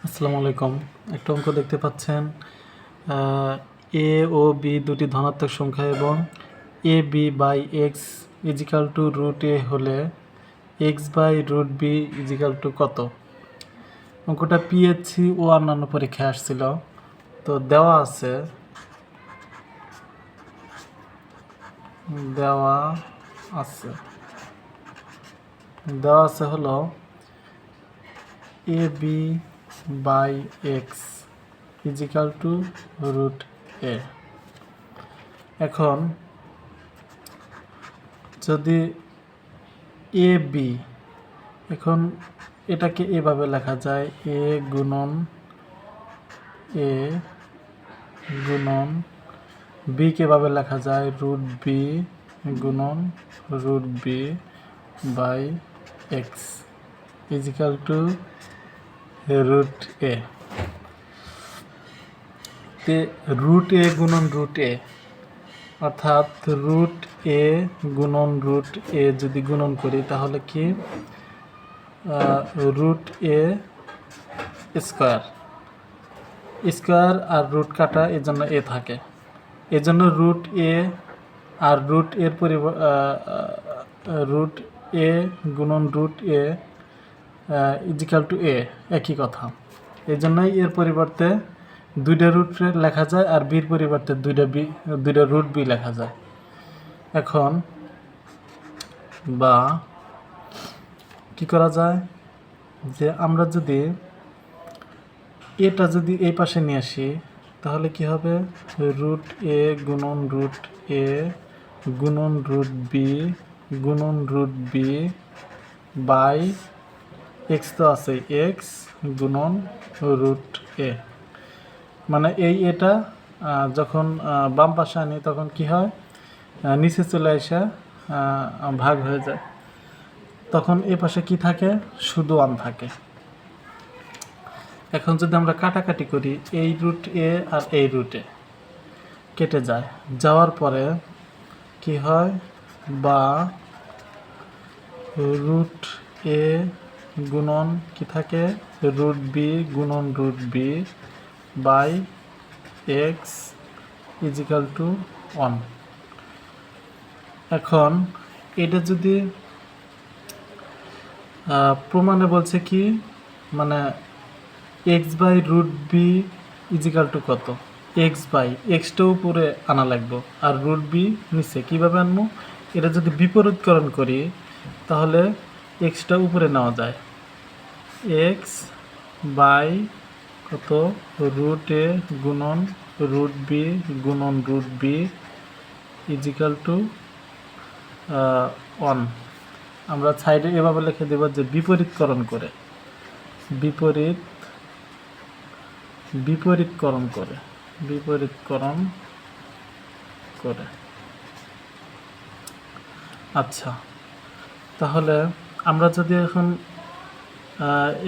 আসসালামু আলাইকুম। একটা অঙ্ক দেখতে পাচ্ছেন, এ ও বি দুটি ধনাত্মক সংখ্যা এবং a b by x is equal to root a হলে x by root b is equal to কত? অঙ্কটা পিএসসি ও অন্যান্য পরীক্ষায় আসছিল। তো দেওয়া আছে হলো a b by x is equal to root a. এখন যদি এ বি, এখন এটাকে এভাবে লেখা যায়, এ গুণন বিকে এভাবে লেখা যায় রুট বি গুণন root b by x is equal to root a. Root a গুণন রুট এ অর্থাৎ রুট এ গুণন রুট এ যদি গুণন করি তাহলে কি রুট এ স্কোয়ার আর রুট কাটা, এর জন্য এ থাকে, এর জন্য রুট এ আর রুট এর রুট এ গুণন রুট এ ইজিক্যাল টু এ একই কথা। এই জন্যই এর পরিবর্তে দুইটা রুট লেখা যায় আর বির পরিবর্তে দুইটা রুট বি লেখা যায়। এখন বা কি করা যায়, যে আমরা যদি এটা যদি এই পাশে নিয়ে আসি তাহলে কি হবে, রুট এ গুণন রুট এ গুণন রুট বি গুণন রুট বি বাই এক্স তো আছে, এক্স গুণন রুট এ। মানে এটা যখন বাম পাশে আনি তখন কি হয়, নিচে চলে আসা ভাগ হয়ে যায়, তখন এই পাশে কি থাকে, শুধু 1 থাকে। এখন যদি আমরা কাটাকাটি করি, এই রুট এ আর এই রুটে কেটে যায়, যাওয়ার পরে কি হয়, বা রুট এ গুণন কি থাকে, রুট বি গুণন root b by x is equal to 1। এখন এটা যদি প্রমাণে বলছে কি, মানে x by root b is equal to কত, এক্স বাই এক্সটা উপরে আনা লাগবে আর রুট বি নিচে। কীভাবে আনবো, এটা যদি বিপরীতকরণ করি তাহলে এক্সটা উপরে নেওয়া যায়, এক্স বাই কত, রুট এ গুণন রুট বি গুণন রুট বি ইজিক্যাল টু 1। আমরা সাইডে এভাবে লিখে দেব যে বিপরীতকরণ করে। আচ্ছা, তাহলে আমরা যদি এখন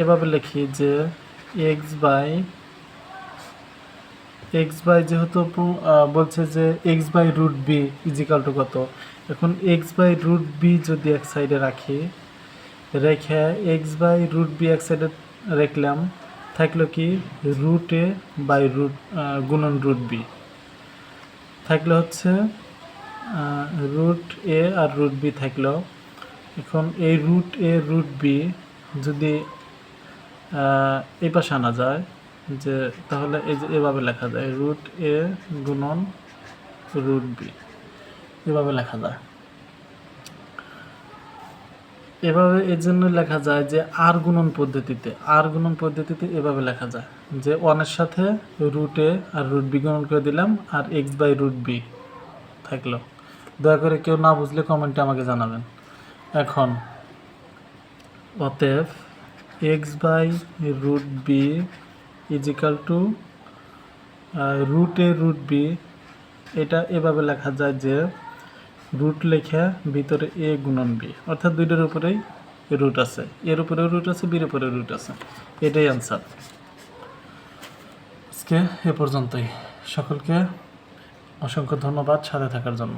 এভাবে লিখি যে এক্স বাই যেহেতু বলছে যে x by root b is equal to কত, এখন এক্স বাই রুট বি যদি এক সাইডে রাখি, রেখে এক্স বাই রুট বি এক সাইডে রাখলাম, থাকলো কি রুট এ বাই রুট গুণন রুট বি, থাকলে হচ্ছে রুট এ আর রুট বি থাকলো। এখন এই রুট এ রুট বি যদি এই পাশে আনা যায়, যে তাহলে এই যে এভাবে লেখা যায়, রুট এ গুণন রুট বি এভাবে লেখা যায়। এভাবে এর জন্য লেখা যায় যে আর গুণন পদ্ধতিতে এভাবে লেখা যায় যে 1-এর সাথে রুট এ আর রুট বি গুণন করে দিলাম আর এক্স বাই রুট বি থাকলো। দয়া করে কেউ না বুঝলে কমেন্টে আমাকে জানাবেন। এখন অতএব x by root b is equal to root a root b, এটা এভাবে লেখা যায় যে রুট লেখা ভিতরে এ গুণন বি, অর্থাৎ দুইটার উপরেই রুট আছে, এর উপরেও রুট আছে, বির উপরেও রুট আছে। এটাই আনসার। আজকে এ পর্যন্তই। সকলকে অসংখ্য ধন্যবাদ সাথে থাকার জন্য।